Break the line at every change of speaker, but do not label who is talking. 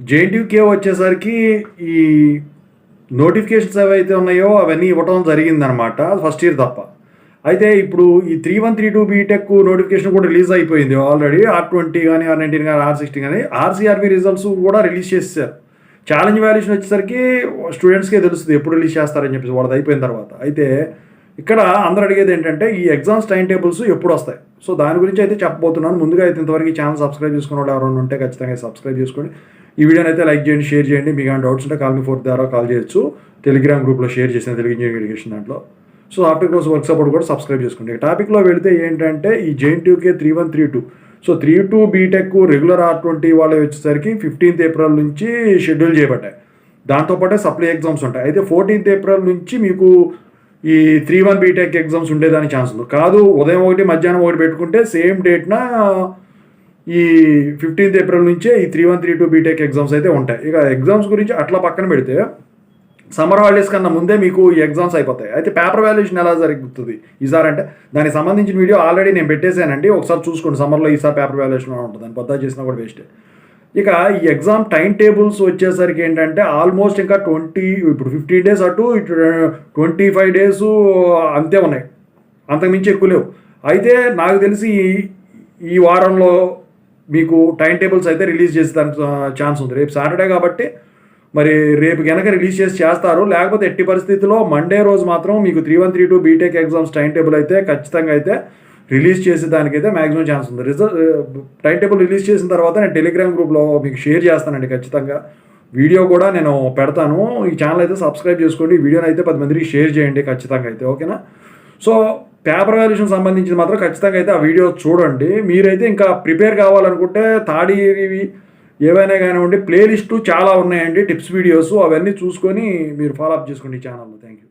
JNTUK వచ్చేసరికి ఈ notifications ఏవైతే ఉన్నాయో అవన్నీ ఇవ్వటం జరిగిందనమాట ఫస్ట్ ఇయర్ తప్ప. అయితే ఇప్పుడు ఈ 3132 బీటెక్ నోటిఫికేషన్ కూడా రిలీజ్ అయిపోయింది ఆల్రెడీ. R20 కానీ R19 కానీ R16 కానీ RCRB రిజల్ట్స్ కూడా రిలీజ్ చేసేసారు. ఛాలెంజ్ వాల్యుయేషన్ వచ్చేసరికి స్టూడెంట్స్కే తెలుస్తుంది ఎప్పుడు రిలీజ్ చేస్తారని చెప్పేసి వాళ్ళది అయిపోయిన తర్వాత. అయితే ఇక్కడ అందరూ అడిగేది ఏంటంటే ఈ ఎగ్జామ్స్ టైం టేబుల్స్ ఎప్పుడు వస్తాయి. సో దాని గురించి అయితే చెప్పబోతున్నాను. ముందుగా అయితే ఇంతవరకు ఈ ఛానల్ సబ్స్క్రైబ్ చేసుకున్న వాళ్ళు ఎవరైనా ఉంటే ఖచ్చితంగా సబ్స్క్రైబ్ చేసుకోండి. ఈ వీడియోని అయితే లైక్ చేయండి, షేర్ చేయండి. మీకు ఏమైనా డౌట్స్ ఉంటే కాల్ మీ 4 ద్వారా కాల్ చేయొచ్చు. టెలిగ్రామ్ గ్రూప్లో షేర్ చేసిన తెలుగు ఇంజనీరింగ్ ఎడ్యుకేషన్ దాంట్లో. So after course work support కూడా సబ్స్క్రైబ్ చేసుకోండి. టాపిక్లో వెళితే ఏంటంటే ఈ JNTUK 3132. So 32 BTech regular R20 వాళ్ళు వచ్చేసరికి 15th ఏప్రిల్ నుంచి షెడ్యూల్ చేయబడ్డాయి. దాంతోపాటే సప్లై ఎగ్జామ్స్ ఉంటాయి. అయితే 14th ఏప్రిల్ నుంచి మీకు ఈ 31 బీటెక్ ఎగ్జామ్స్ ఉండేదానికి ఛాన్స్ ఉంది. కాదు ఉదయం ఒకటి మధ్యాహ్నం ఒకటి పెట్టుకుంటే సేమ్ డేట్న ఈ 15th ఏప్రిల్ నుంచే ఈ 3132 బీటెక్ ఎగ్జామ్స్ అయితే ఉంటాయి. ఇక ఎగ్జామ్స్ గురించి అట్లా పక్కన పెడితే సమ్మర్ హాలిడేస్ కన్నా ముందే మీకు ఈ ఎగ్జామ్స్ అయిపోతాయి. అయితే పేపర్ వాల్యుయేషన్ ఎలా జరుగుతుంది ఈసారి అంటే దానికి సంబంధించిన వీడియో ఆల్రెడీ నేను పెట్టేశానండి. ఒకసారి చూసుకోండి. సమ్మర్లో ఈసారి పేపర్ వాల్యుయేషన్ ఉంటుంది, దాన్ని పొద్దు చేసినా కూడా వేస్టే. ఇక ఈ ఎగ్జామ్ టైం టేబుల్స్ వచ్చేసరికి ఏంటంటే ఆల్మోస్ట్ ఇంకా ఇప్పుడు 15 డేస్ అటు ఇటు 25 డేస్ అంతే ఉన్నాయి, అంతకుమించి ఎక్కువ లేవు. అయితే నాకు తెలిసి ఈ వారంలో మీకు టైం టేబుల్స్ అయితే రిలీజ్ చేసేదానికి ఛాన్స్ ఉంది. రేపు సాటర్డే కాబట్టి మరి రేపు కనుక రిలీజ్ చేస్తారు. లేకపోతే ఎట్టి పరిస్థితుల్లో మండే రోజు మాత్రం మీకు 3132 బీటెక్ ఎగ్జామ్స్ టైం టేబుల్ అయితే ఖచ్చితంగా అయితే రిలీజ్ చేసేదానికైతే మ్యాక్సిమం ఛాన్స్ ఉంది. టైం టేబుల్ రిలీజ్ చేసిన తర్వాత నేను టెలిగ్రామ్ గ్రూప్లో మీకు షేర్ చేస్తానండి. ఖచ్చితంగా వీడియో కూడా నేను పెడతాను. ఈ ఛానల్ అయితే సబ్స్క్రైబ్ చేసుకోండి. ఈ వీడియోని అయితే 10 మందికి షేర్ చేయండి ఖచ్చితంగా అయితే, ఓకేనా? సో పేపర్ వాల్యుయేషన్ సంబంధించి మాత్రం ఖచ్చితంగా అయితే ఆ వీడియో చూడండి. మీరైతే ఇంకా ప్రిపేర్ కావాలనుకుంటే థర్డ్ ఇయర్ ఇవి ఏవైనా కానివ్వండి ప్లేలిస్టు చాలా ఉన్నాయండి, టిప్స్ వీడియోస్, అవన్నీ చూసుకొని మీరు ఫాలో అప్ చేసుకోండి ఈ ఛానల్లో. Thank you.